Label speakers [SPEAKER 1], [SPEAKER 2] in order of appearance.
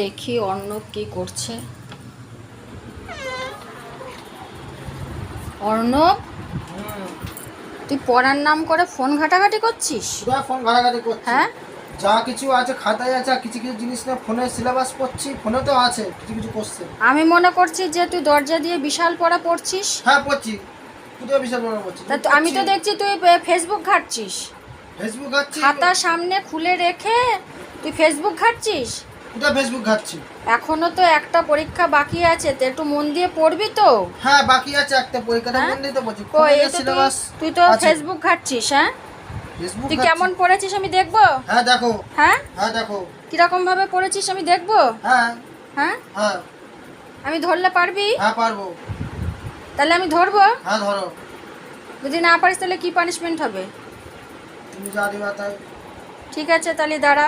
[SPEAKER 1] দেখি অর্ণব কি করছে। অর্ণব, তুই পড়ার নাম করে ফোন ঘাটাঘাটি করছিস?
[SPEAKER 2] ফোন ঘাটাঘাটি করছি।
[SPEAKER 1] হ্যাঁ,
[SPEAKER 2] যা কিছু আছে খাতায় আছে, কিছু কিছু জিনিস না ফোনে সিলেবাস পড়ছি, ফোনে তো আছে কিছু কিছু কোশ্চেন।
[SPEAKER 1] আমি মনে করছি যে তুই দরজা দিয়ে বিশাল পড়া পড়ছিস।
[SPEAKER 2] হ্যাঁ পড়ছি, কোথাও বিশাল বড় পড়ছি।
[SPEAKER 1] তা আমি তো দেখছি তুই ফেসবুক ঘাঁটছিস।
[SPEAKER 2] ফেসবুক ঘাটছি।
[SPEAKER 1] খাতা সামনে খুলে রেখে তুই ফেসবুক ঘাঁটছিস।
[SPEAKER 2] কোথাও ফেসবুক ঘাটছি।
[SPEAKER 1] এখনো তো একটা পরীক্ষা বাকি আছে, তো একটু মন দিয়ে পড়বি তো।
[SPEAKER 2] হ্যাঁ বাকি আছে একটা পরীক্ষাটা,
[SPEAKER 1] হ্যাঁ?
[SPEAKER 2] মন দিয়ে তো পড়ছি।
[SPEAKER 1] কই,
[SPEAKER 2] ফোনে
[SPEAKER 1] এই তো
[SPEAKER 2] সিলেবাস
[SPEAKER 1] তুই তো
[SPEAKER 2] আছে।
[SPEAKER 1] ফেসবুক ঘাঁটছিস। হ্যাঁ,
[SPEAKER 2] ফেসবুক
[SPEAKER 1] তুই
[SPEAKER 2] ঘাটছি।
[SPEAKER 1] কেমন পড়েছিস আমি দেখবো।
[SPEAKER 2] হ্যাঁ দেখো।
[SPEAKER 1] হ্যাঁ,
[SPEAKER 2] হ্যাঁ দেখো।
[SPEAKER 1] কিরকম ভাবে পড়েছিস আমি দেখবো।
[SPEAKER 2] হ্যাঁ
[SPEAKER 1] হ্যাঁ,
[SPEAKER 2] হ্যাঁ
[SPEAKER 1] আমি ধরলে পারবি?
[SPEAKER 2] হ্যাঁ পারবো।
[SPEAKER 1] তাহলে আমি ধরবো।
[SPEAKER 2] হ্যাঁ ধরো।
[SPEAKER 1] যদি না পারিস তাহলে কি পানিশমেন্ট হবে?
[SPEAKER 2] তুমি যা দিবা তাই।
[SPEAKER 1] ঠিক আছে, তাহলে দাঁড়া।